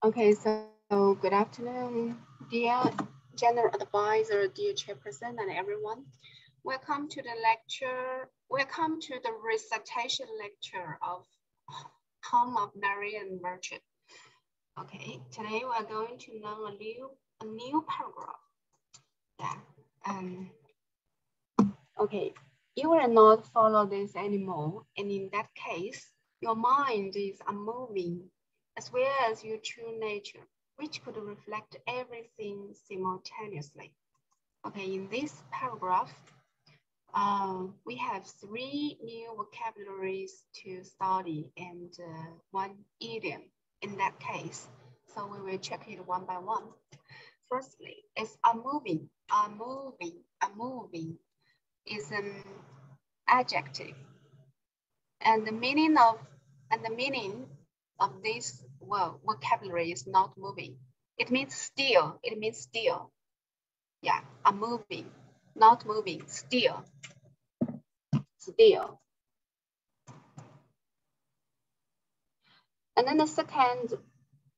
Okay, so good afternoon, dear general advisor, dear chairperson, and everyone. Welcome to the lecture. Welcome to the recitation lecture of Home of Marian Merchant. Okay, today we are going to learn a new paragraph. Yeah. Okay, you will not follow this anymore, and in that case, your mind is unmoving, as well as your true nature, which could reflect everything simultaneously. Okay, in this paragraph, we have 3 new vocabularies to study and 1 idiom in that case. So we will check it one by one. Firstly, it's unmoving. Unmoving is an adjective, and the meaning of this vocabulary is not moving. It means still. It means still. Yeah, unmoving, not moving, still. Still. And then the second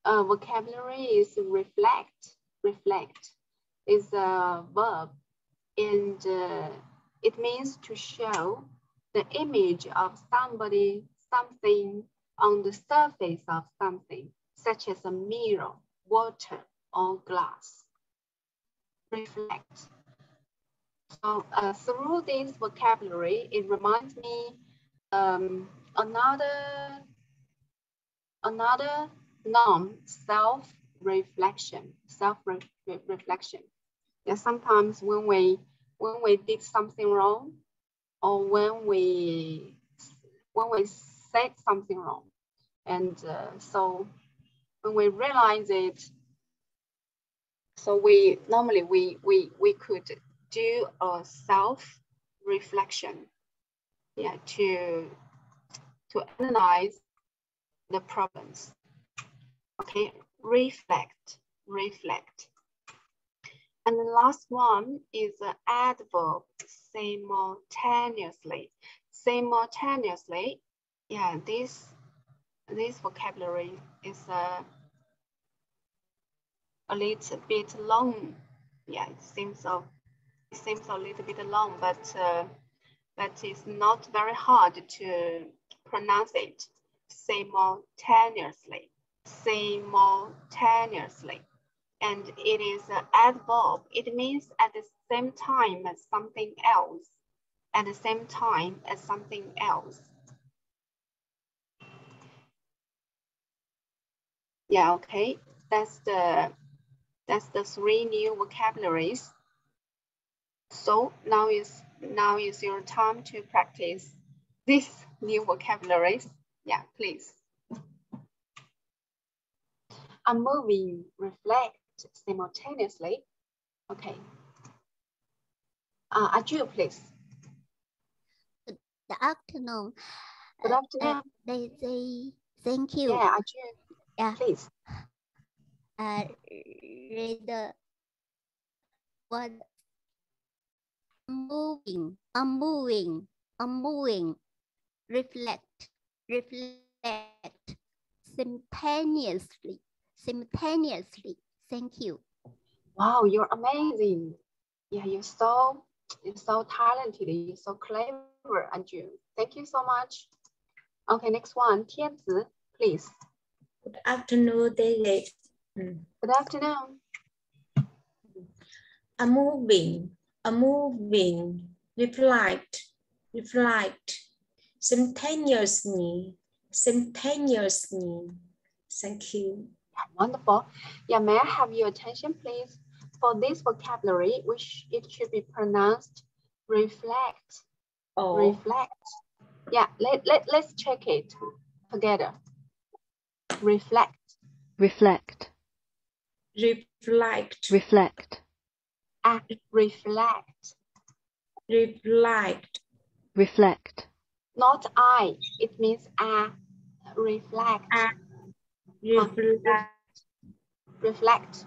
vocabulary is reflect. Reflect is a verb, and it means to show the image of somebody, something on the surface of something, such as a mirror, water, or glass. Reflect. So through this vocabulary, it reminds me another norm, self-reflection. Self-reflection. Yeah, sometimes when we did something wrong, or when we said something wrong, and so when we realize it, so we could do a self-reflection, yeah, to analyze the problems. Okay, reflect. And the last one is the adverb, simultaneously. Simultaneously, yeah, this vocabulary is a little bit long. Yeah, it seems a little bit long, but it's not very hard to pronounce it. Simultaneously. And it is an adverb. It means at the same time as something else. At the same time as something else. Yeah, okay. That's the 3 new vocabularies. So now is your time to practice these new vocabularies. Yeah, please. Unmoving, reflect simultaneously. Okay. Aju, please. Good afternoon. Good afternoon. Daisy, thank you. Yeah, Aju, yeah. Please. Read the word unmoving, reflect, simultaneously. Thank you. Wow, you're amazing. Yeah, you're so talented. You're so clever, Anju. Thank you so much. Okay, next one, Tianzi, please. Good afternoon, David. Good afternoon. Unmoving, reflect, simultaneously. Thank you. Wonderful. Yeah, may I have your attention, please? For this vocabulary, it should be pronounced reflect. Oh. Reflect. Yeah, let's check it together. Reflect. Reflect. Reflect. Reflect. Reflect. Reflect. Reflect. Not I. It means reflect. Reflect. Reflect.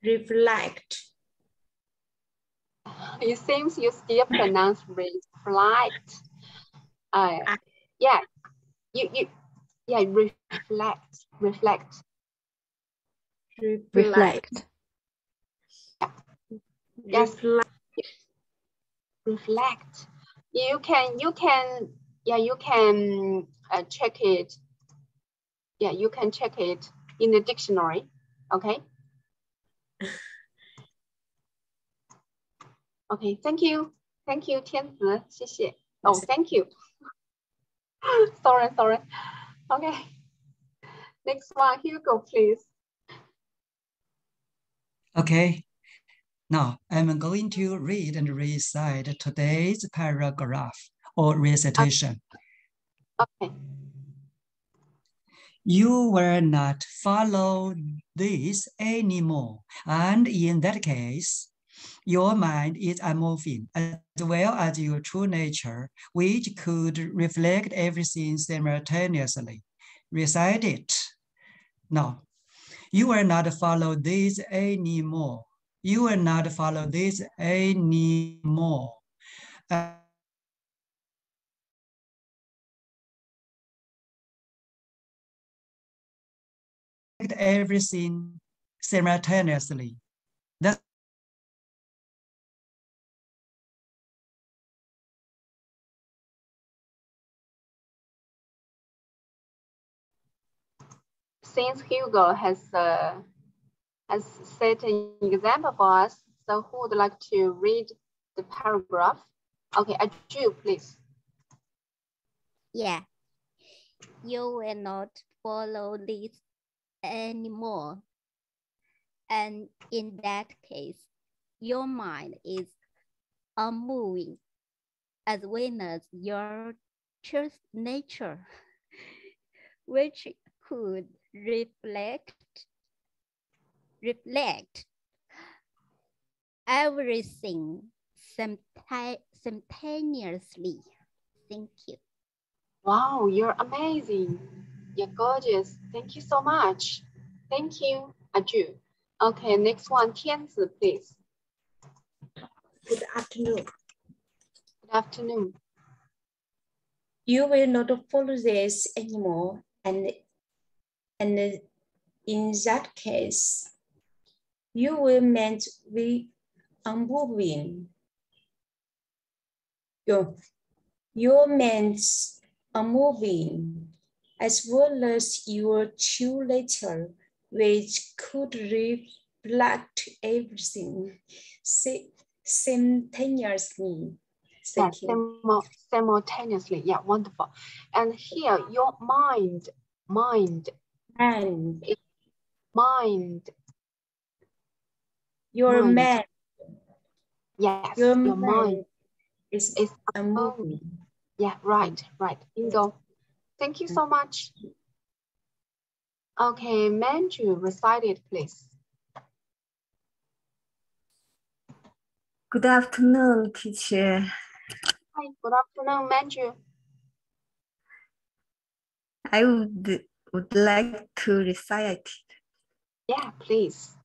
Reflect. It seems you still pronounce reflect. Yeah. Yeah, reflect. reflect, Yes. reflect, Reflect. You can check it. Yeah, you can check it in the dictionary. Okay. Okay, thank you. Thank you, 天子，谢谢. Oh, thank you. Sorry. Okay. Next one, Hugo, please. Okay. Now I'm going to read and recite today's paragraph or recitation. Okay. You will not follow this anymore, and in that case, your mind is unmoving, as well as your true nature, which could reflect everything simultaneously. Recite it. No, you will not follow this anymore. You will not follow this anymore. Everything simultaneously. That's Since Hugo has set an example for us, so who would like to read the paragraph? Okay, Aju, please. Yeah. You will not follow this anymore. And in that case, your mind is unmoving, as well as your true nature, which could reflect everything simultaneously. Thank you. Wow, you're amazing. You're gorgeous. Thank you so much. Thank you, Aju. Okay, next one, Tianzi, please. Good afternoon. Good afternoon. You will not follow this anymore, and in that case, you will meant be unmoving. Your minds are moving, as well as your true nature, which could reflect everything simultaneously. Thank you. Simultaneously. Yeah, wonderful. And here, your mind. And Mind. your mind. Yes, Your your mind is unmoving. Yeah, right. Bingo. Thank you so much. Okay, Manju, recite it, please. Good afternoon, teacher. Hi, good afternoon, Manju. I would like to recite it. Yeah, please.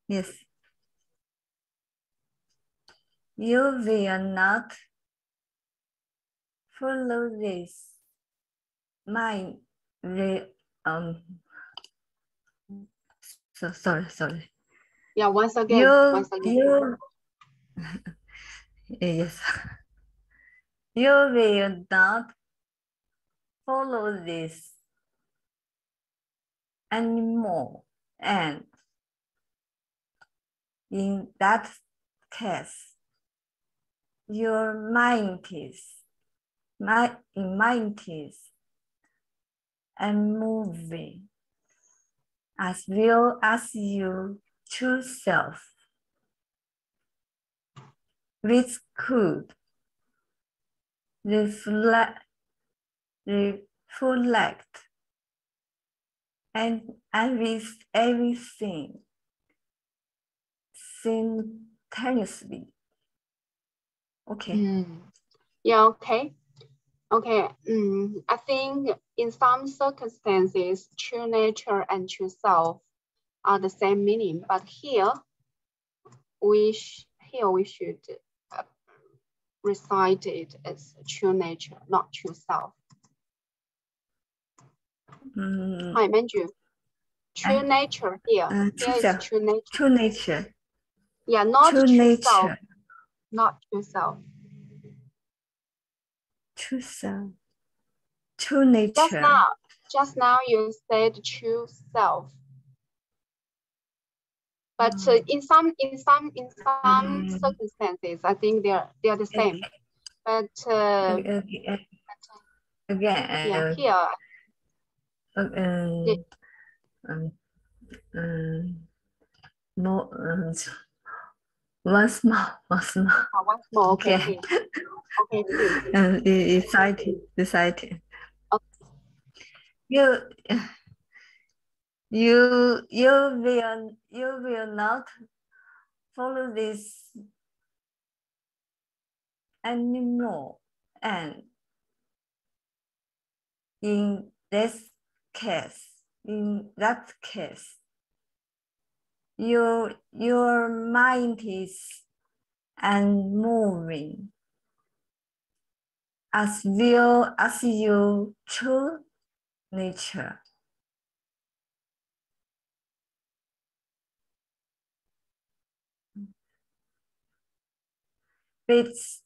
Yes. You will not follow this. Sorry. Yeah, once again. Yes. You will not follow this anymore, and in that case, your mind is unmoving, as well as your true self, which could reflect and with everything simultaneously. Okay. Yeah, okay. Okay, I think in some circumstances, true nature and true self are the same meaning, but here we should recite it as true nature, not true self. Hi, Manju. True nature here. Here is true nature. True nature. Yeah, not True true self. nature. Not true self. True self. True nature. Just now you said true self. But in some circumstances, I think they are the same. But yeah, here. No, once more. Once more. Okay. Okay. Decided. Okay. You will not follow this anymore, and in that case, your mind is unmoving, as well as your true nature. Which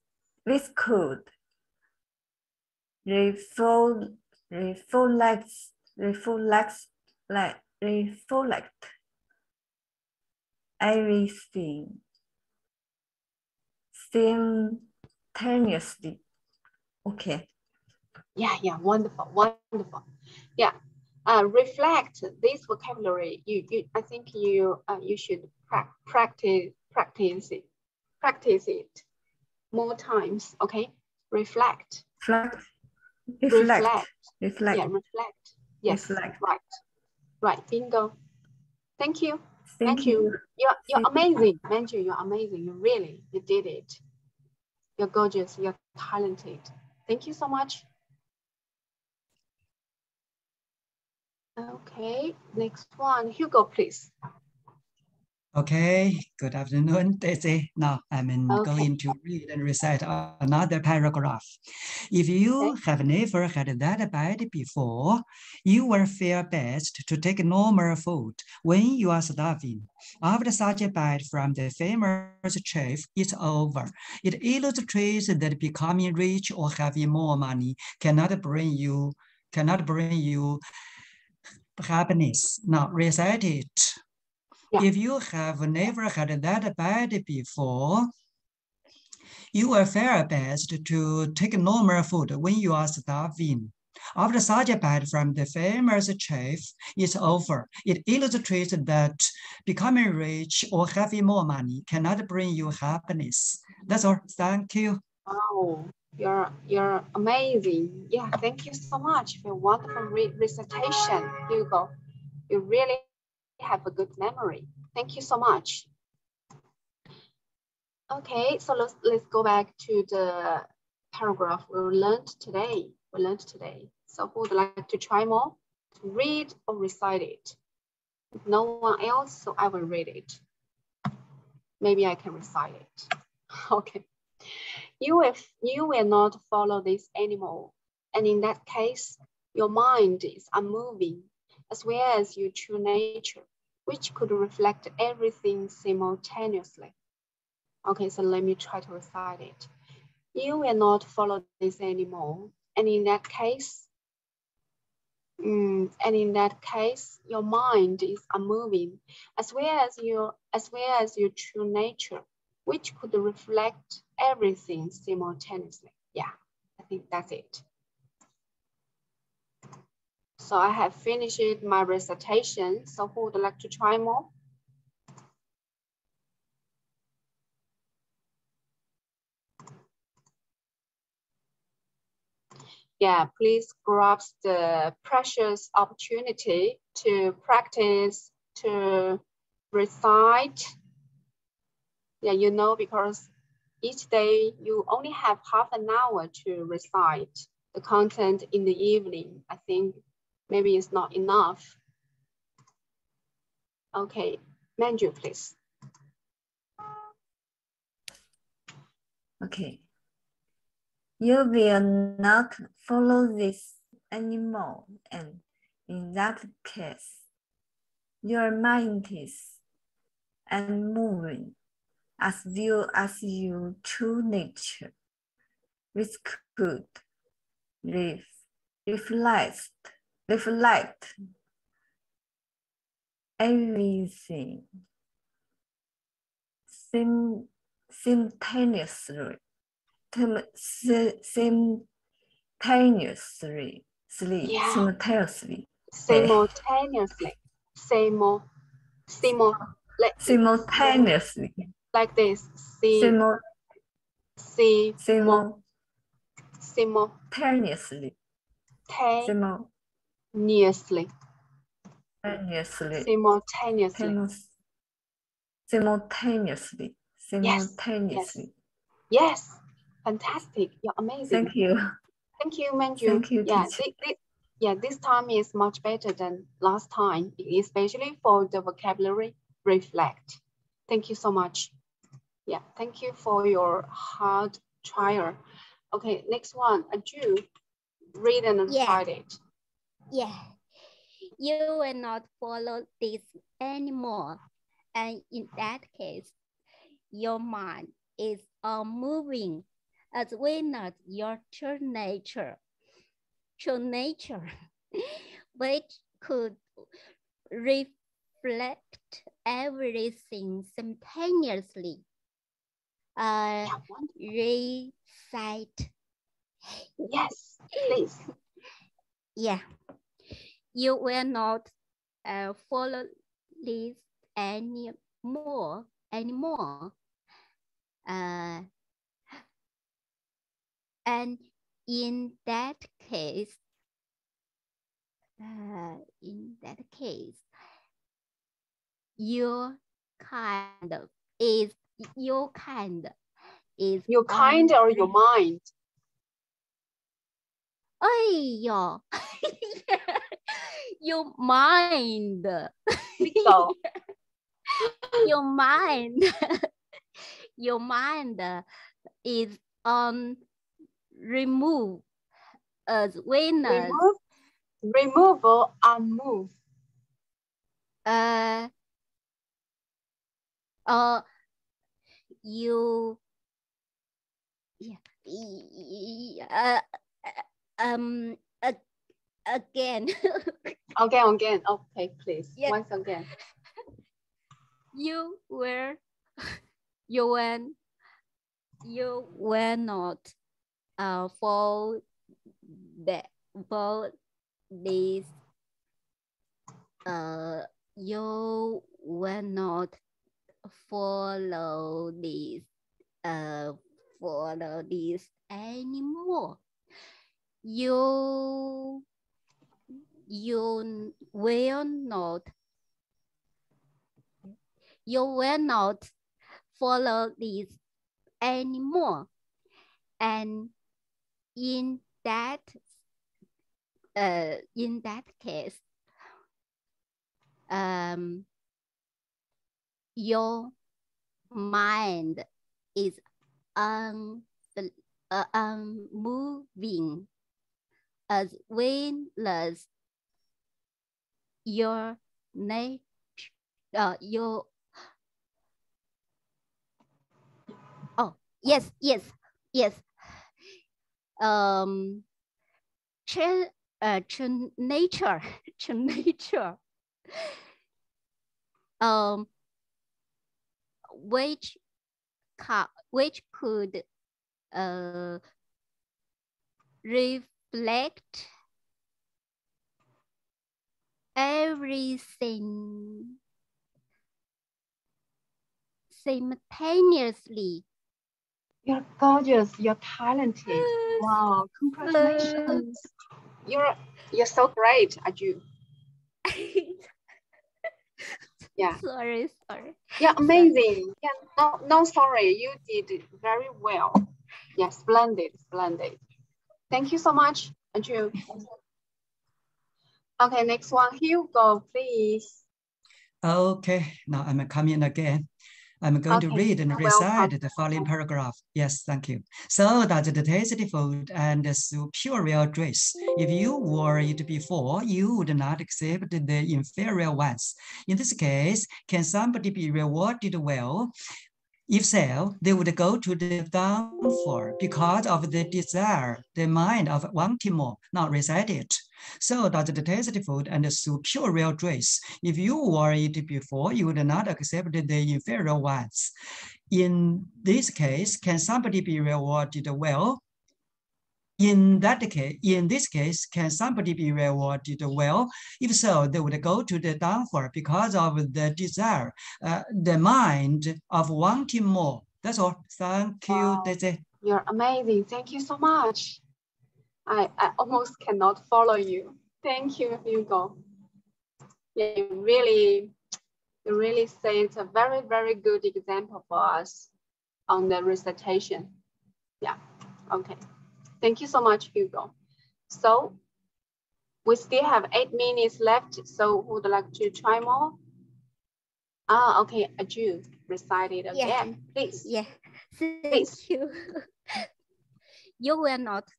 could reflect everything simultaneously. Okay. Yeah, wonderful. Yeah, reflect this vocabulary. I think you should practice it more times. Okay, reflect. Reflect. Yeah, reflect. Yes, reflect. Right. Bingo. Thank you. Thank you. You're amazing. Manju, you're amazing. You did it. You're gorgeous. You're talented. Thank you so much. Okay, next one. Hugo, please. Okay, good afternoon, Daisy. Now I'm going to read and recite another paragraph. If you have never had that bite before, you will feel best to take normal food when you are starving. After such a bite from the famous chef, it's over. It illustrates that becoming rich or having more money cannot bring you happiness. Now recite it. Yeah. If you have never had that bite before, you will feel best to take normal food when you are starving. After such a bite from the famous chef is over, it illustrates that becoming rich or having more money cannot bring you happiness. That's all. Thank you. Wow, you're amazing. Yeah, thank you so much for a wonderful recitation, Hugo. You really have a good memory. Thank you so much. Okay, so let's go back to the paragraph we learned today. So who would like to try more? To read or recite it? If no one else, so I will read it. Maybe I can recite it. Okay. You will not follow this anymore, and in that case, your mind is unmoving, as well as your true nature, which could reflect everything simultaneously. Okay, so let me try to recite it. You will not follow this anymore, and in that case, your mind is unmoving, as well as your true nature, which could reflect everything simultaneously. Yeah, I think that's it. So I have finished my recitation. So who would like to try more? Yeah, please grasp the precious opportunity to practice, to recite. Yeah, you know, because each day you only have half an hour to recite the content in the evening. I think maybe it's not enough. Okay, Manju, please. Okay. You will not follow this anymore, and in that case, Your mind is and moving as well as your true nature, which could reflect everything simultaneously. Simultaneously. Yeah. Simultaneously. Simultaneously. Simultaneously. Like this. Simultaneously. Simultaneously. Simultaneously. Yes. Fantastic. You're amazing. Thank you. Thank you, Manju. Thank you, Yeah, teacher. this time is much better than last time, especially for the vocabulary reflect. Thank you so much. Yeah, thank you for your hard trial. Okay, next one, Aju, read and Yeah. write it. Yeah. You will not follow this anymore. And in that case, your mind is moving as well as your true nature, which could reflect everything simultaneously. Recite. Yes, please. Yeah. You will not follow this anymore. And in that case, your kind is Your kind or your mind? Oh, your mind. So. Your mind. Your mind is on remove as well as remove or unmove. You again. Again. Okay, please. Yeah. Once again. You were not for this you will not follow this anymore. You will not follow this anymore. And in that case, your mind is moving as well as your nature, yes. Nature. Which could reflect everything simultaneously. You're gorgeous. You're talented. Wow! Congratulations. You're so great, Aju. Yeah. Sorry. Yeah, amazing. Yeah, no, sorry. You did very well. Yeah, splendid. Thank you so much, Aju. Okay, next one, Hugo, please. Okay, now I'm coming again. I'm going to read and recite welcome. the following paragraph. Yes, thank you. So that the tasty food and the superior dress, if you wore it before, you would not accept the inferior ones. In this case, can somebody be rewarded well? If so, they would go to the downfall because of the desire, the mind of wanting more, not recite it. So does the tasty food and the superior dress. If you wore it before, you would not accept the inferior ones. In this case, can somebody be rewarded well? In this case, can somebody be rewarded well? If so, they would go to the downfall because of the desire, the mind of wanting more. That's all. Thank you. Wow. That's it. You're amazing. Thank you so much. I almost cannot follow you. Thank you, Hugo. Yeah, you really set a very, very good example for us on the recitation. Yeah, okay. Thank you so much, Hugo. So we still have 8 minutes left. So who would like to try more? Okay, Aju, recite it again, please. Yeah, thank Please. you. You will not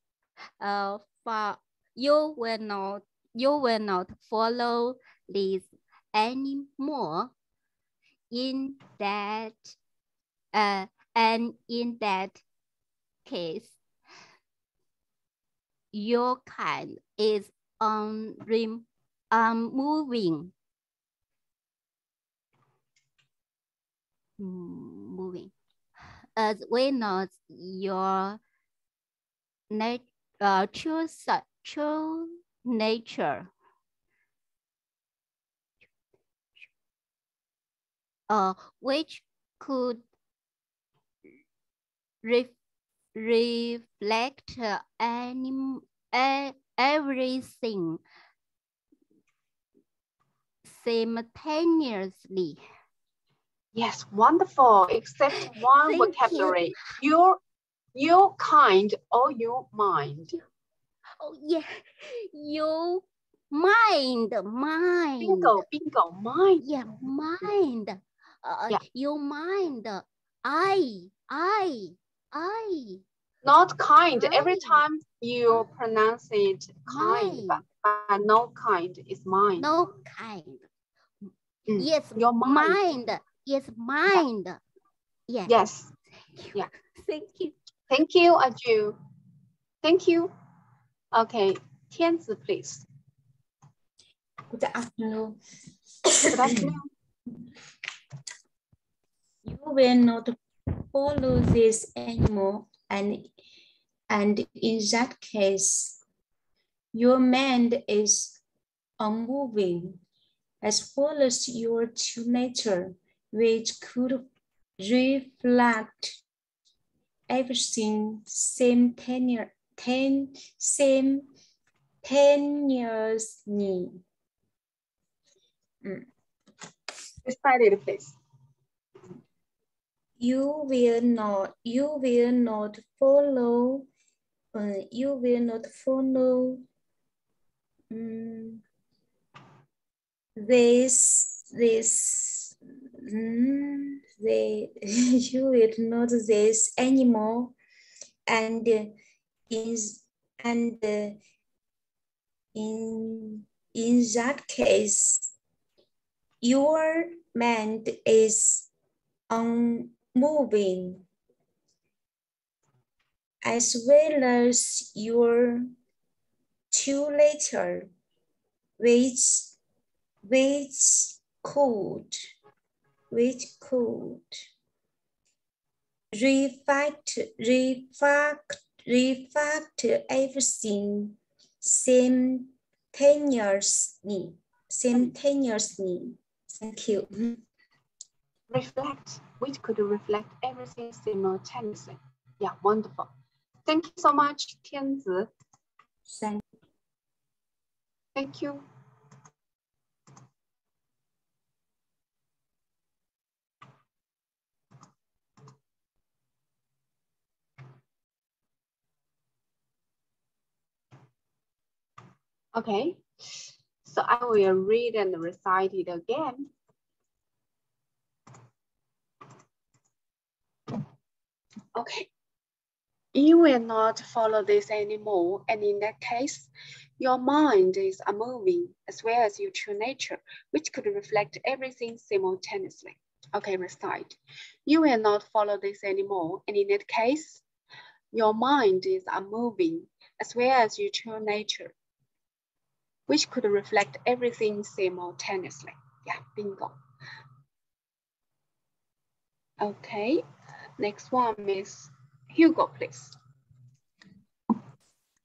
follow this anymore. In that and in that case, your kind is moving. As well as your true nature. Which could reflect everything simultaneously. Yes, wonderful. Except one vocabulary. Your kind or your mind. Oh yeah, your mind. Bingo, mind. Yeah, mind. Yeah. Your mind. I. Not kind. Every time you pronounce it kind, but no kind is mind. No kind. Mm. Yes, your mind. Yes, mind. Yeah. Yes. Yeah. Thank you. Thank you, Aju. Thank you. Okay, Tianzi, please. Good afternoon. Good afternoon. You will not follow this anymore, and in that case, your mind is unmoving, as well as your true nature, which could reflect everything simultaneously. Recite it, please. You will not follow you will not this anymore, and in that case, your mind is unmoving, as well as your true nature, which could reflect everything simultaneously. Thank you. Reflect, which could reflect everything simultaneously. Yeah, wonderful. Thank you so much, Tianzi. Thank you. Okay, so I will read and recite it again. Okay. You will not follow this anymore, and in that case, your mind is unmoving as well as your true nature, which could reflect everything simultaneously. Okay, recite. You will not follow this anymore, and in that case, your mind is unmoving as well as your true nature, which could reflect everything simultaneously. Yeah, bingo. Okay, next one is Hugo, please.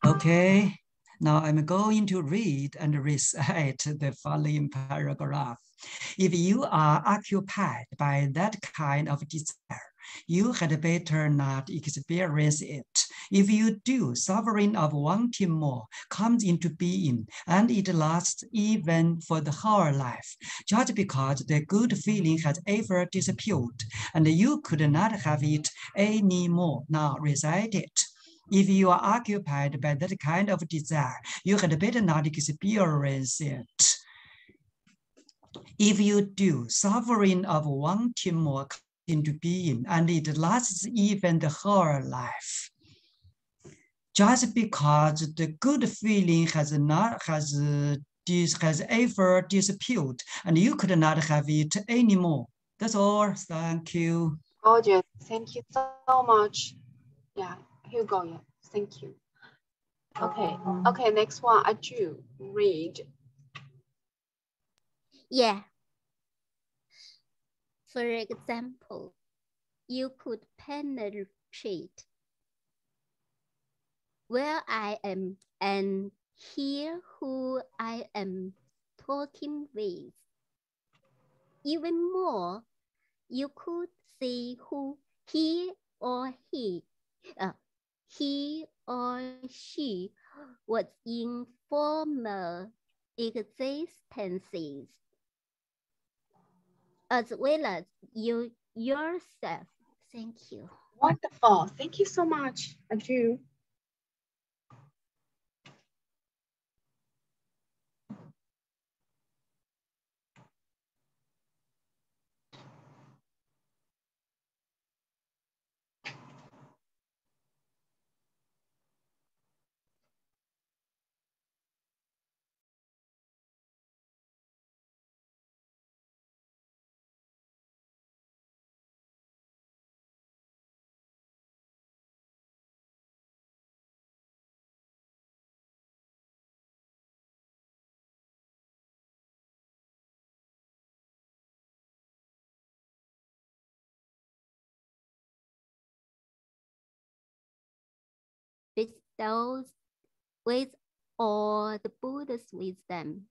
Okay, now I'm going to read and recite the following paragraph. If you are occupied by that kind of desire, you had better not experience it. If you do, suffering of wanting more comes into being, and it lasts even for the whole life, just because the good feeling has ever disappeared, and you could not have it any more. Now recite it. If you are occupied by that kind of desire, you had better not experience it. If you do, suffering of wanting more comes into being, and it lasts even the whole life. Just because the good feeling has ever disappeared, and you could not have it anymore. That's all. Thank you. Gorgeous. Thank you so much. Yeah, Hugo, yeah, thank you. Okay, okay, next one, Aju, read. Yeah. For example, you could penetrate where I am and hear who I am talking with. Even more, you could see who he or she was in former existences, as well as you yourself. Thank you. Wonderful. Thank you so much, Aju. With all the Buddha's wisdom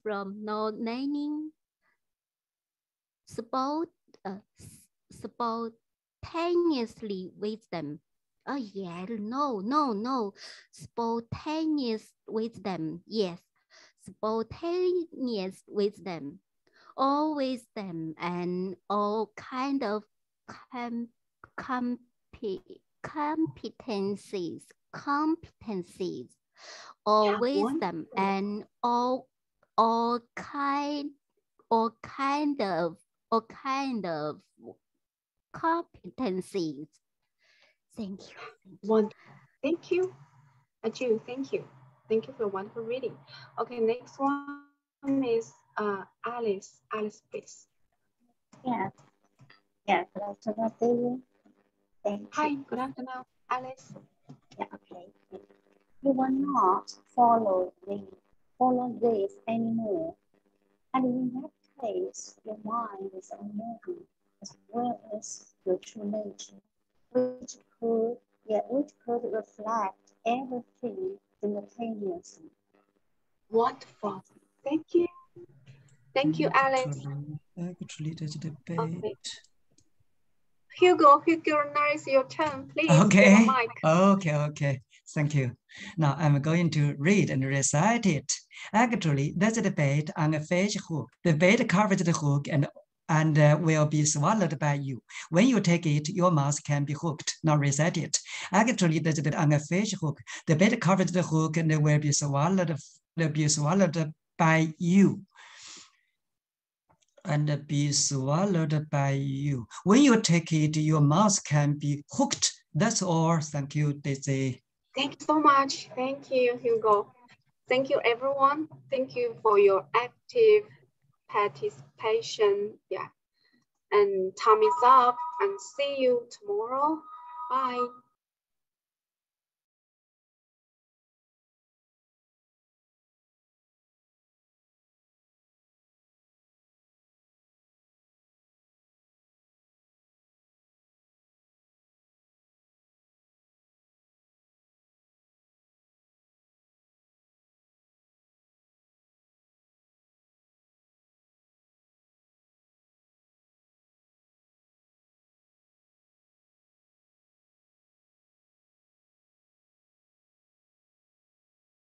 from non-naming, spontaneously wisdom. Oh yeah, no. Spontaneous wisdom, yes. Spontaneous wisdom. All wisdom and all kind of competencies, all Yeah, wisdom wonderful. and all kind of competencies. Thank you. Wonderful. Thank you, Aju. Thank you. Thank you for wonderful reading. Okay, next one is Alice. Alice, please. Yeah. Yeah, good afternoon, David. Thank Hi, you. good afternoon, Alice. Yeah, okay. You will not follow this anymore. And in that case, your mind is unmoving as well as your true nature, which could reflect everything simultaneously. Wonderful. Thank you. Thank you, Alice. Actually, that's the debate. Okay. Hugo, now is your turn. Please, Okay. mic. Okay. Thank you. Now I'm going to read and recite it. Actually, that's the bait on a fish hook. The bait covers the hook and will be swallowed by you. When you take it, your mouth can be hooked. Now recite it. Actually, that's the bait on a fish hook. The bait covers the hook and will be swallowed by you. and be swallowed by you. When you take it, your mouth can be hooked. That's all. Thank you, Daisy. Thank you so much. Thank you, Hugo. Thank you, everyone. Thank you for your active participation. Yeah. And time is up, and see you tomorrow. Bye.